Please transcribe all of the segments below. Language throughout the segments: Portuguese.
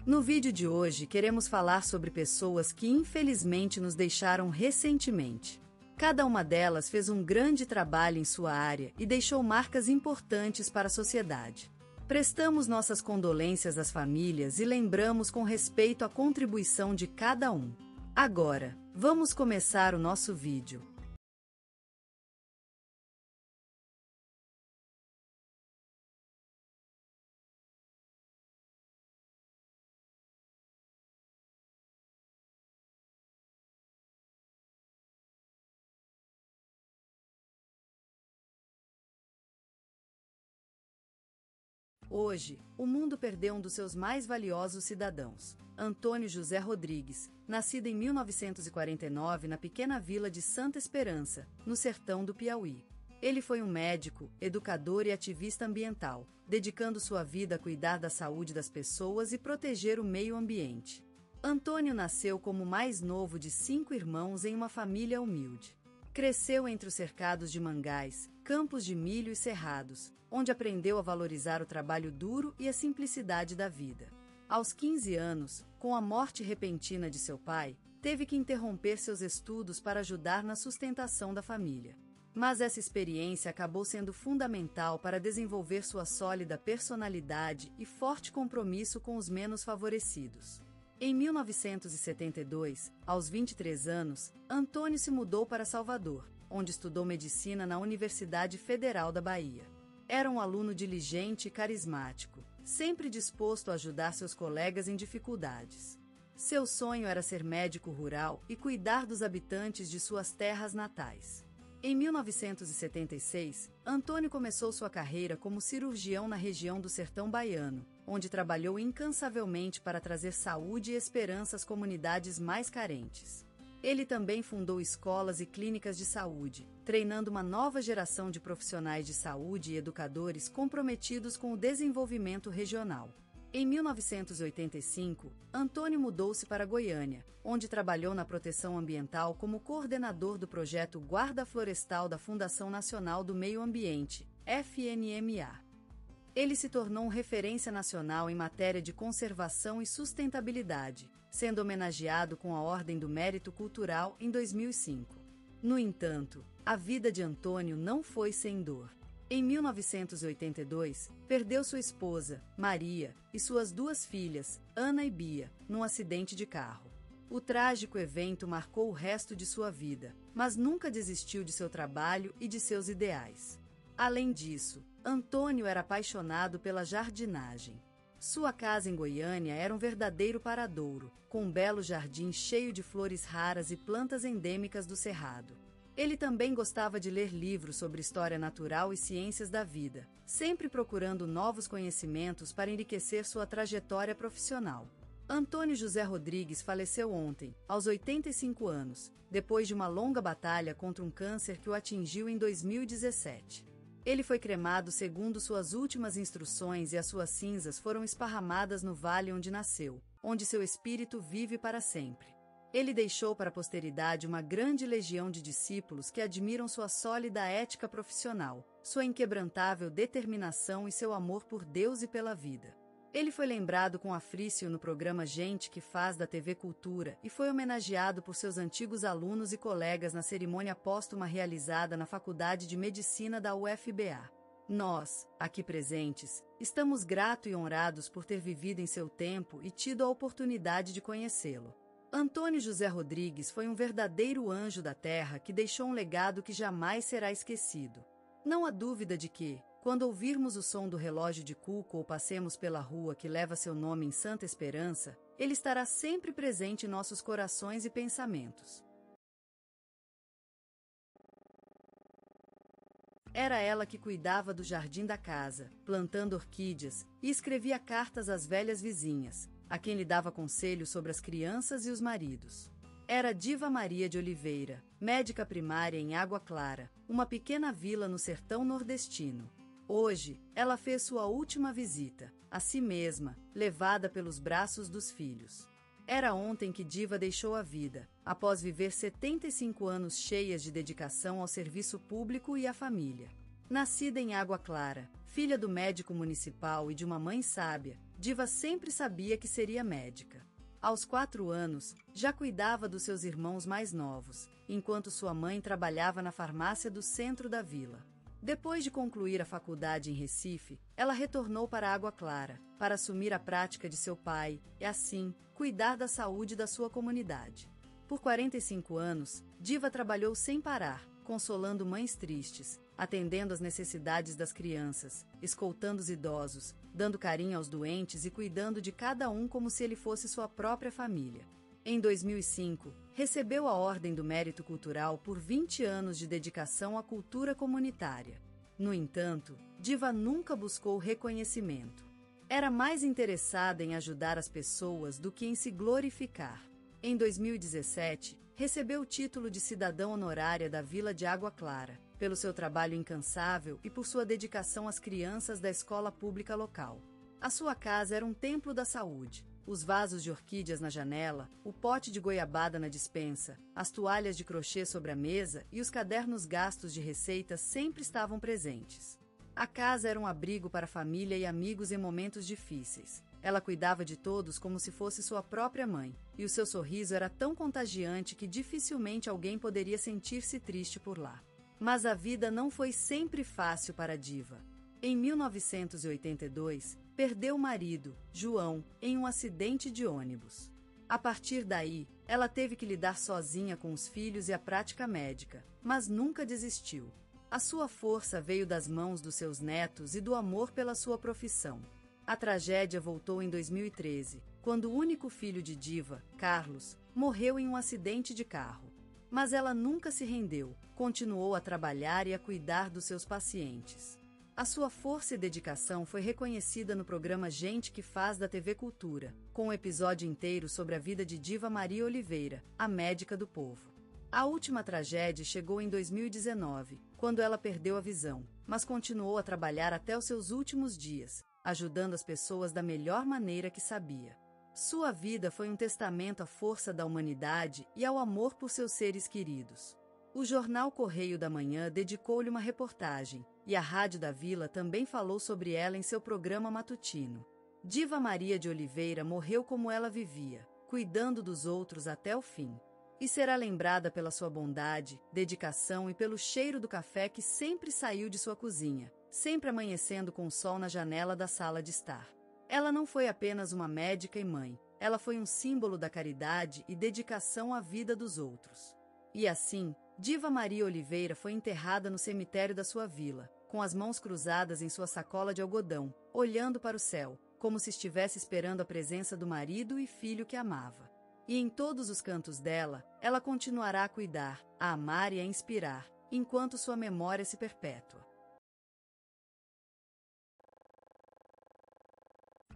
No vídeo de hoje queremos falar sobre pessoas que infelizmente nos deixaram recentemente. Cada uma delas fez um grande trabalho em sua área e deixou marcas importantes para a sociedade. Prestamos nossas condolências às famílias e lembramos com respeito a contribuição de cada um. Agora, vamos começar o nosso vídeo. Hoje, o mundo perdeu um dos seus mais valiosos cidadãos, Antônio José Rodrigues, nascido em 1949 na pequena vila de Santa Esperança, no sertão do Piauí. Ele foi um médico, educador e ativista ambiental, dedicando sua vida a cuidar da saúde das pessoas e proteger o meio ambiente. Antônio nasceu como o mais novo de 5 irmãos em uma família humilde. Cresceu entre os cercados de mangás, campos de milho e cerrados, onde aprendeu a valorizar o trabalho duro e a simplicidade da vida. Aos 15 anos, com a morte repentina de seu pai, teve que interromper seus estudos para ajudar na sustentação da família. Mas essa experiência acabou sendo fundamental para desenvolver sua sólida personalidade e forte compromisso com os menos favorecidos. Em 1972, aos 23 anos, Antônio se mudou para Salvador, onde estudou medicina na Universidade Federal da Bahia. Era um aluno diligente e carismático, sempre disposto a ajudar seus colegas em dificuldades. Seu sonho era ser médico rural e cuidar dos habitantes de suas terras natais. Em 1976, Antônio começou sua carreira como cirurgião na região do Sertão Baiano, onde trabalhou incansavelmente para trazer saúde e esperança às comunidades mais carentes. Ele também fundou escolas e clínicas de saúde, treinando uma nova geração de profissionais de saúde e educadores comprometidos com o desenvolvimento regional. Em 1985, Antônio mudou-se para Goiânia, onde trabalhou na proteção ambiental como coordenador do projeto Guarda Florestal da Fundação Nacional do Meio Ambiente, FNMA. Ele se tornou referência nacional em matéria de conservação e sustentabilidade, sendo homenageado com a Ordem do Mérito Cultural em 2005. No entanto, a vida de Antônio não foi sem dor. Em 1982, perdeu sua esposa, Maria, e suas 2 filhas, Ana e Bia, num acidente de carro. O trágico evento marcou o resto de sua vida, mas nunca desistiu de seu trabalho e de seus ideais. Além disso, Antônio era apaixonado pela jardinagem. Sua casa em Goiânia era um verdadeiro paradouro, com um belo jardim cheio de flores raras e plantas endêmicas do Cerrado. Ele também gostava de ler livros sobre história natural e ciências da vida, sempre procurando novos conhecimentos para enriquecer sua trajetória profissional. Antônio José Rodrigues faleceu ontem, aos 85 anos, depois de uma longa batalha contra um câncer que o atingiu em 2017. Ele foi cremado segundo suas últimas instruções e as suas cinzas foram esparramadas no vale onde nasceu, onde seu espírito vive para sempre. Ele deixou para a posteridade uma grande legião de discípulos que admiram sua sólida ética profissional, sua inquebrantável determinação e seu amor por Deus e pela vida. Ele foi lembrado com afrício no programa Gente que Faz da TV Cultura e foi homenageado por seus antigos alunos e colegas na cerimônia póstuma realizada na Faculdade de Medicina da UFBA. Nós, aqui presentes, estamos gratos e honrados por ter vivido em seu tempo e tido a oportunidade de conhecê-lo. Antônio José Rodrigues foi um verdadeiro anjo da terra que deixou um legado que jamais será esquecido. Não há dúvida de que, quando ouvirmos o som do relógio de cuco ou passemos pela rua que leva seu nome em Santa Esperança, ele estará sempre presente em nossos corações e pensamentos. Era ela que cuidava do jardim da casa, plantando orquídeas, e escrevia cartas às velhas vizinhas, a quem lhe dava conselhos sobre as crianças e os maridos. Era Diva Maria de Oliveira, médica primária em Água Clara, uma pequena vila no sertão nordestino. Hoje, ela fez sua última visita, a si mesma, levada pelos braços dos filhos. Era ontem que Diva deixou a vida, após viver 75 anos cheias de dedicação ao serviço público e à família. Nascida em Água Clara, filha do médico municipal e de uma mãe sábia, Diva sempre sabia que seria médica. Aos 4 anos, já cuidava dos seus irmãos mais novos, enquanto sua mãe trabalhava na farmácia do centro da vila. Depois de concluir a faculdade em Recife, ela retornou para Água Clara, para assumir a prática de seu pai e, assim, cuidar da saúde da sua comunidade. Por 45 anos, Diva trabalhou sem parar, consolando mães tristes, atendendo às necessidades das crianças, escoltando os idosos, dando carinho aos doentes e cuidando de cada um como se ele fosse sua própria família. Em 2005, recebeu a Ordem do Mérito Cultural por 20 anos de dedicação à cultura comunitária. No entanto, Diva nunca buscou reconhecimento. Era mais interessada em ajudar as pessoas do que em se glorificar. Em 2017, recebeu o título de cidadã honorária da Vila de Água Clara, pelo seu trabalho incansável e por sua dedicação às crianças da escola pública local. A sua casa era um templo da saúde. Os vasos de orquídeas na janela, o pote de goiabada na despensa, as toalhas de crochê sobre a mesa e os cadernos gastos de receitas sempre estavam presentes. A casa era um abrigo para a família e amigos em momentos difíceis. Ela cuidava de todos como se fosse sua própria mãe, e o seu sorriso era tão contagiante que dificilmente alguém poderia sentir-se triste por lá. Mas a vida não foi sempre fácil para a Diva. Em 1982, perdeu o marido, João, em um acidente de ônibus. A partir daí, ela teve que lidar sozinha com os filhos e a prática médica, mas nunca desistiu. A sua força veio das mãos dos seus netos e do amor pela sua profissão. A tragédia voltou em 2013, quando o único filho de Diva, Carlos, morreu em um acidente de carro. Mas ela nunca se rendeu, continuou a trabalhar e a cuidar dos seus pacientes. A sua força e dedicação foi reconhecida no programa Gente que Faz da TV Cultura, com um episódio inteiro sobre a vida de Diva Maria Oliveira, a médica do povo. A última tragédia chegou em 2019, quando ela perdeu a visão, mas continuou a trabalhar até os seus últimos dias, ajudando as pessoas da melhor maneira que sabia. Sua vida foi um testamento à força da humanidade e ao amor por seus seres queridos. O jornal Correio da Manhã dedicou-lhe uma reportagem, e a Rádio da Vila também falou sobre ela em seu programa matutino. Diva Maria de Oliveira morreu como ela vivia, cuidando dos outros até o fim. E será lembrada pela sua bondade, dedicação e pelo cheiro do café que sempre saiu de sua cozinha, sempre amanhecendo com o sol na janela da sala de estar. Ela não foi apenas uma médica e mãe, ela foi um símbolo da caridade e dedicação à vida dos outros. E assim, Diva Maria Oliveira foi enterrada no cemitério da sua vila, com as mãos cruzadas em sua sacola de algodão, olhando para o céu, como se estivesse esperando a presença do marido e filho que amava. E em todos os cantos dela, ela continuará a cuidar, a amar e a inspirar, enquanto sua memória se perpétua.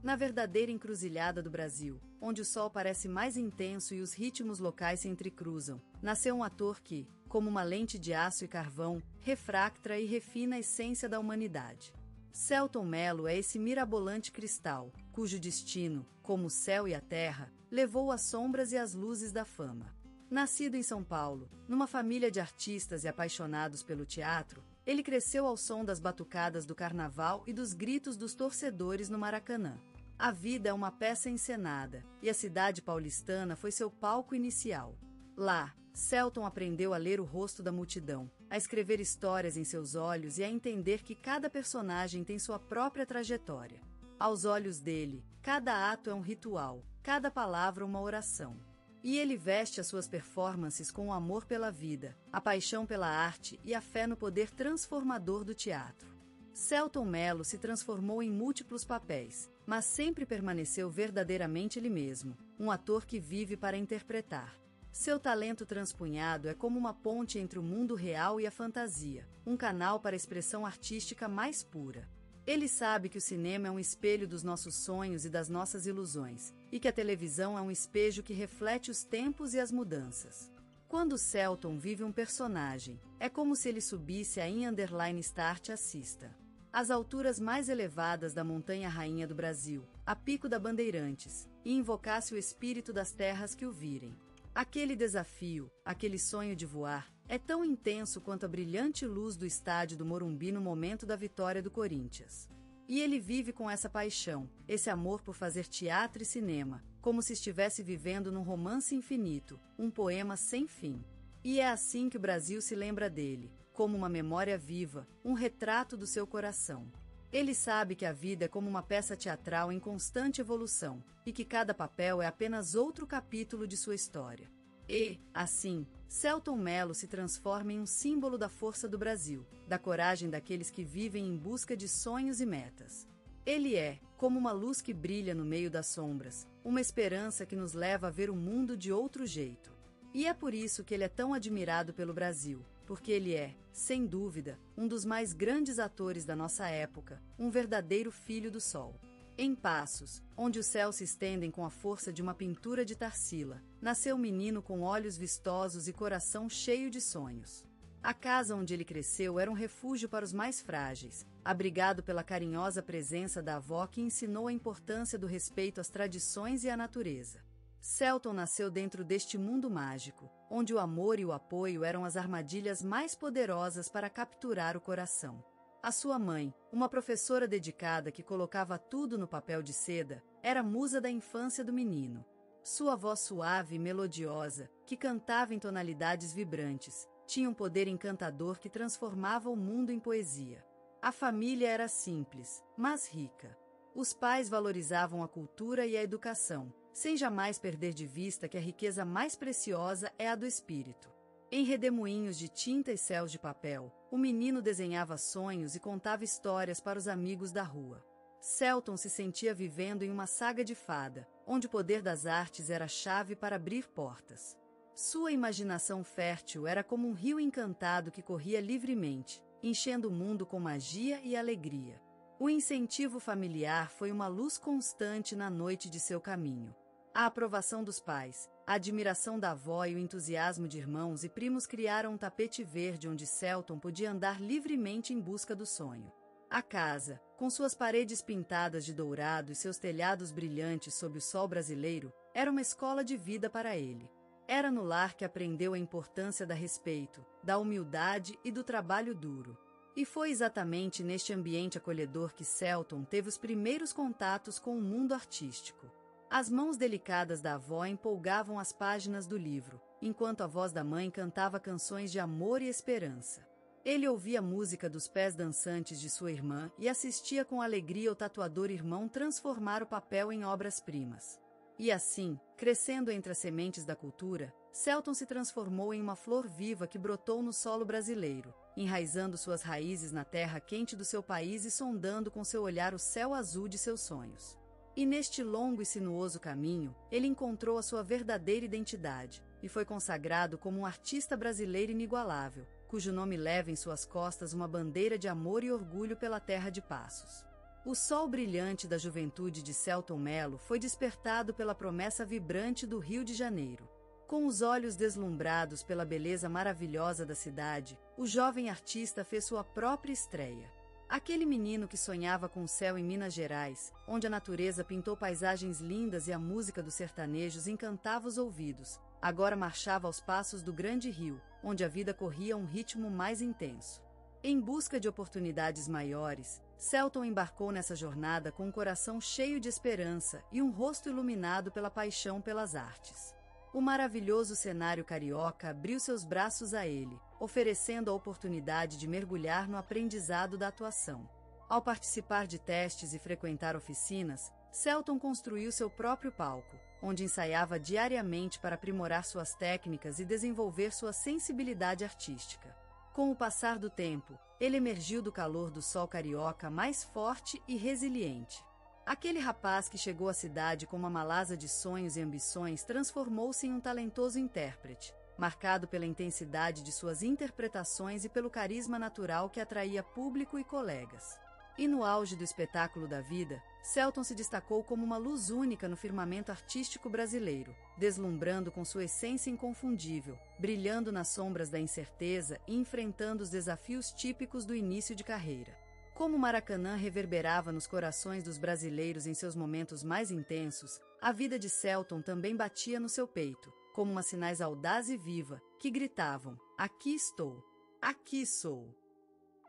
Na verdadeira encruzilhada do Brasil, onde o sol parece mais intenso e os ritmos locais se entrecruzam, nasceu um ator que, como uma lente de aço e carvão, refracta e refina a essência da humanidade. Selton Mello é esse mirabolante cristal, cujo destino, como o céu e a terra, levou as sombras e as luzes da fama. Nascido em São Paulo, numa família de artistas e apaixonados pelo teatro, ele cresceu ao som das batucadas do carnaval e dos gritos dos torcedores no Maracanã. A vida é uma peça encenada, e a cidade paulistana foi seu palco inicial. Lá, Selton aprendeu a ler o rosto da multidão, a escrever histórias em seus olhos e a entender que cada personagem tem sua própria trajetória. Aos olhos dele, cada ato é um ritual, cada palavra uma oração. E ele veste as suas performances com o amor pela vida, a paixão pela arte e a fé no poder transformador do teatro. Selton Mello se transformou em múltiplos papéis, mas sempre permaneceu verdadeiramente ele mesmo, um ator que vive para interpretar. Seu talento transpunhado é como uma ponte entre o mundo real e a fantasia, um canal para a expressão artística mais pura. Ele sabe que o cinema é um espelho dos nossos sonhos e das nossas ilusões, e que a televisão é um espejo que reflete os tempos e as mudanças. Quando Selton vive um personagem, é como se ele subisse a _start assista. Às alturas mais elevadas da montanha rainha do Brasil, a pico da Bandeirantes, e invocasse o espírito das terras que o virem. Aquele desafio, aquele sonho de voar, é tão intenso quanto a brilhante luz do estádio do Morumbi no momento da vitória do Corinthians. E ele vive com essa paixão, esse amor por fazer teatro e cinema, como se estivesse vivendo num romance infinito, um poema sem fim. E é assim que o Brasil se lembra dele, como uma memória viva, um retrato do seu coração. Ele sabe que a vida é como uma peça teatral em constante evolução, e que cada papel é apenas outro capítulo de sua história. E, assim, Selton Mello se transforma em um símbolo da força do Brasil, da coragem daqueles que vivem em busca de sonhos e metas. Ele é, como uma luz que brilha no meio das sombras, uma esperança que nos leva a ver o mundo de outro jeito. E é por isso que ele é tão admirado pelo Brasil, porque ele é, sem dúvida, um dos mais grandes atores da nossa época, um verdadeiro filho do sol. Em Passos, onde os céus se estendem com a força de uma pintura de Tarsila, nasceu um menino com olhos vistosos e coração cheio de sonhos. A casa onde ele cresceu era um refúgio para os mais frágeis, abrigado pela carinhosa presença da avó que ensinou a importância do respeito às tradições e à natureza. Selton nasceu dentro deste mundo mágico, onde o amor e o apoio eram as armadilhas mais poderosas para capturar o coração. A sua mãe, uma professora dedicada que colocava tudo no papel de seda, era a musa da infância do menino. Sua voz suave e melodiosa, que cantava em tonalidades vibrantes, tinha um poder encantador que transformava o mundo em poesia. A família era simples, mas rica. Os pais valorizavam a cultura e a educação, sem jamais perder de vista que a riqueza mais preciosa é a do espírito. Em redemoinhos de tinta e céus de papel, o menino desenhava sonhos e contava histórias para os amigos da rua. Selton se sentia vivendo em uma saga de fada, onde o poder das artes era a chave para abrir portas. Sua imaginação fértil era como um rio encantado que corria livremente, enchendo o mundo com magia e alegria. O incentivo familiar foi uma luz constante na noite de seu caminho. A aprovação dos pais, a admiração da avó e o entusiasmo de irmãos e primos criaram um tapete verde onde Selton podia andar livremente em busca do sonho. A casa, com suas paredes pintadas de dourado e seus telhados brilhantes sob o sol brasileiro, era uma escola de vida para ele. Era no lar que aprendeu a importância da respeito, da humildade e do trabalho duro. E foi exatamente neste ambiente acolhedor que Selton teve os primeiros contatos com o mundo artístico. As mãos delicadas da avó empolgavam as páginas do livro, enquanto a voz da mãe cantava canções de amor e esperança. Ele ouvia a música dos pés dançantes de sua irmã e assistia com alegria o tatuador irmão transformar o papel em obras-primas. E assim, crescendo entre as sementes da cultura, Selton se transformou em uma flor viva que brotou no solo brasileiro, enraizando suas raízes na terra quente do seu país e sondando com seu olhar o céu azul de seus sonhos. E neste longo e sinuoso caminho, ele encontrou a sua verdadeira identidade, e foi consagrado como um artista brasileiro inigualável, cujo nome leva em suas costas uma bandeira de amor e orgulho pela terra de Passos. O sol brilhante da juventude de Selton Mello foi despertado pela promessa vibrante do Rio de Janeiro. Com os olhos deslumbrados pela beleza maravilhosa da cidade, o jovem artista fez sua própria estreia. Aquele menino que sonhava com o céu em Minas Gerais, onde a natureza pintou paisagens lindas e a música dos sertanejos encantava os ouvidos, agora marchava aos passos do grande rio, onde a vida corria a um ritmo mais intenso. Em busca de oportunidades maiores, Selton embarcou nessa jornada com um coração cheio de esperança e um rosto iluminado pela paixão pelas artes. O maravilhoso cenário carioca abriu seus braços a ele, oferecendo a oportunidade de mergulhar no aprendizado da atuação. Ao participar de testes e frequentar oficinas, Selton construiu seu próprio palco, onde ensaiava diariamente para aprimorar suas técnicas e desenvolver sua sensibilidade artística. Com o passar do tempo, ele emergiu do calor do sol carioca mais forte e resiliente. Aquele rapaz que chegou à cidade com uma malasa de sonhos e ambições transformou-se em um talentoso intérprete, marcado pela intensidade de suas interpretações e pelo carisma natural que atraía público e colegas. E no auge do espetáculo da vida, Selton se destacou como uma luz única no firmamento artístico brasileiro, deslumbrando com sua essência inconfundível, brilhando nas sombras da incerteza e enfrentando os desafios típicos do início de carreira. Como o Maracanã reverberava nos corações dos brasileiros em seus momentos mais intensos, a vida de Selton também batia no seu peito, como uma sinais audaz e viva, que gritavam: "Aqui estou! Aqui sou!".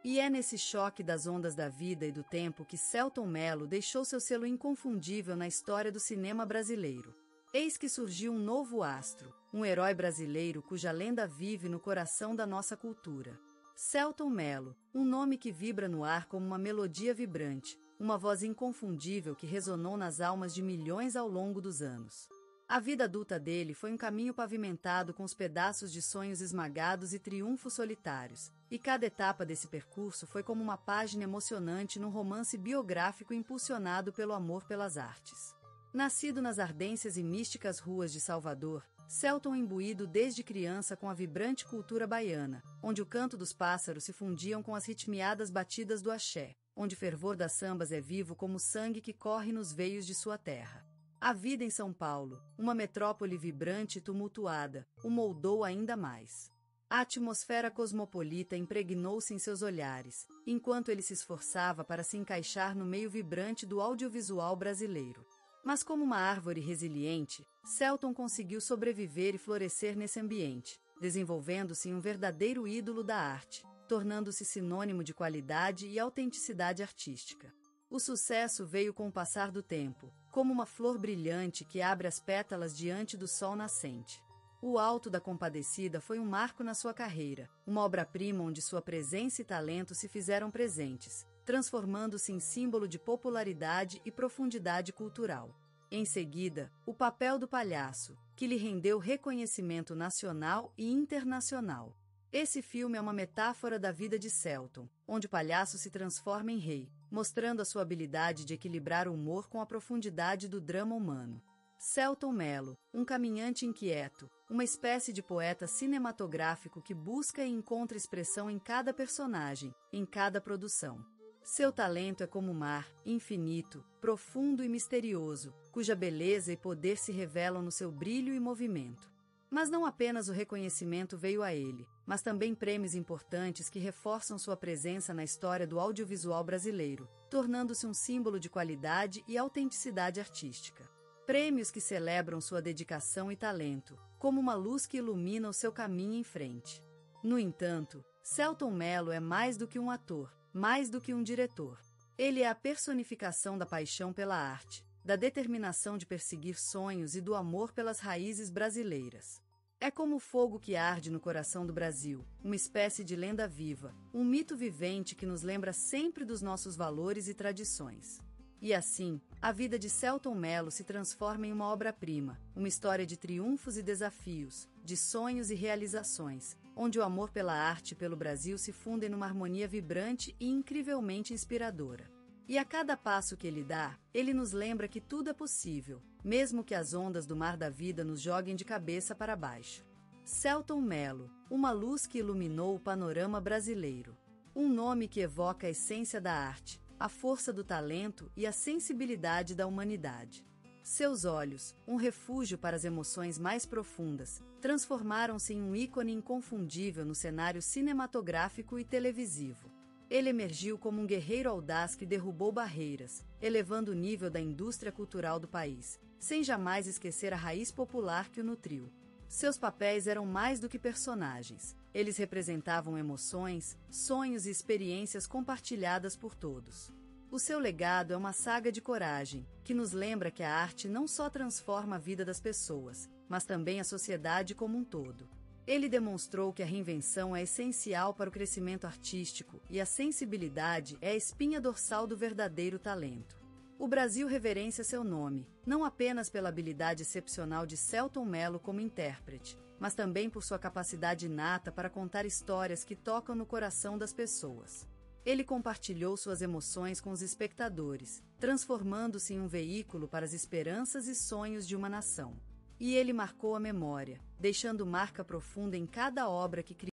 E é nesse choque das ondas da vida e do tempo que Selton Mello deixou seu selo inconfundível na história do cinema brasileiro. Eis que surgiu um novo astro, um herói brasileiro cuja lenda vive no coração da nossa cultura. Selton Mello, um nome que vibra no ar como uma melodia vibrante, uma voz inconfundível que ressonou nas almas de milhões ao longo dos anos. A vida adulta dele foi um caminho pavimentado com os pedaços de sonhos esmagados e triunfos solitários, e cada etapa desse percurso foi como uma página emocionante num romance biográfico impulsionado pelo amor pelas artes. Nascido nas ardências e místicas ruas de Salvador, Selton imbuído desde criança com a vibrante cultura baiana, onde o canto dos pássaros se fundiam com as ritmiadas batidas do axé, onde o fervor das sambas é vivo como o sangue que corre nos veios de sua terra. A vida em São Paulo, uma metrópole vibrante e tumultuada, o moldou ainda mais. A atmosfera cosmopolita impregnou-se em seus olhares, enquanto ele se esforçava para se encaixar no meio vibrante do audiovisual brasileiro. Mas como uma árvore resiliente, Selton conseguiu sobreviver e florescer nesse ambiente, desenvolvendo-se em um verdadeiro ídolo da arte, tornando-se sinônimo de qualidade e autenticidade artística. O sucesso veio com o passar do tempo, como uma flor brilhante que abre as pétalas diante do sol nascente. O Alto da Compadecida foi um marco na sua carreira, uma obra-prima onde sua presença e talento se fizeram presentes, transformando-se em símbolo de popularidade e profundidade cultural. Em seguida, o papel do palhaço, que lhe rendeu reconhecimento nacional e internacional. Esse filme é uma metáfora da vida de Selton, onde o palhaço se transforma em rei, mostrando a sua habilidade de equilibrar o humor com a profundidade do drama humano. Selton Mello, um caminhante inquieto, uma espécie de poeta cinematográfico que busca e encontra expressão em cada personagem, em cada produção. Seu talento é como o mar, infinito, profundo e misterioso, cuja beleza e poder se revelam no seu brilho e movimento. Mas não apenas o reconhecimento veio a ele, mas também prêmios importantes que reforçam sua presença na história do audiovisual brasileiro, tornando-se um símbolo de qualidade e autenticidade artística. Prêmios que celebram sua dedicação e talento, como uma luz que ilumina o seu caminho em frente. No entanto, Selton Mello é mais do que um ator, mais do que um diretor. Ele é a personificação da paixão pela arte, da determinação de perseguir sonhos e do amor pelas raízes brasileiras. É como o fogo que arde no coração do Brasil, uma espécie de lenda viva, um mito vivente que nos lembra sempre dos nossos valores e tradições. E assim, a vida de Selton Mello se transforma em uma obra-prima, uma história de triunfos e desafios, de sonhos e realizações, onde o amor pela arte e pelo Brasil se fundem numa harmonia vibrante e incrivelmente inspiradora. E a cada passo que ele dá, ele nos lembra que tudo é possível, mesmo que as ondas do mar da vida nos joguem de cabeça para baixo. Selton Mello, uma luz que iluminou o panorama brasileiro. Um nome que evoca a essência da arte, a força do talento e a sensibilidade da humanidade. Seus olhos, um refúgio para as emoções mais profundas, transformaram-se em um ícone inconfundível no cenário cinematográfico e televisivo. Ele emergiu como um guerreiro audaz que derrubou barreiras, elevando o nível da indústria cultural do país, sem jamais esquecer a raiz popular que o nutriu. Seus papéis eram mais do que personagens. Eles representavam emoções, sonhos e experiências compartilhadas por todos. O seu legado é uma saga de coragem, que nos lembra que a arte não só transforma a vida das pessoas, mas também a sociedade como um todo. Ele demonstrou que a reinvenção é essencial para o crescimento artístico e a sensibilidade é a espinha dorsal do verdadeiro talento. O Brasil reverencia seu nome, não apenas pela habilidade excepcional de Selton Mello como intérprete, mas também por sua capacidade inata para contar histórias que tocam no coração das pessoas. Ele compartilhou suas emoções com os espectadores, transformando-se em um veículo para as esperanças e sonhos de uma nação. E ele marcou a memória, deixando marca profunda em cada obra que criou.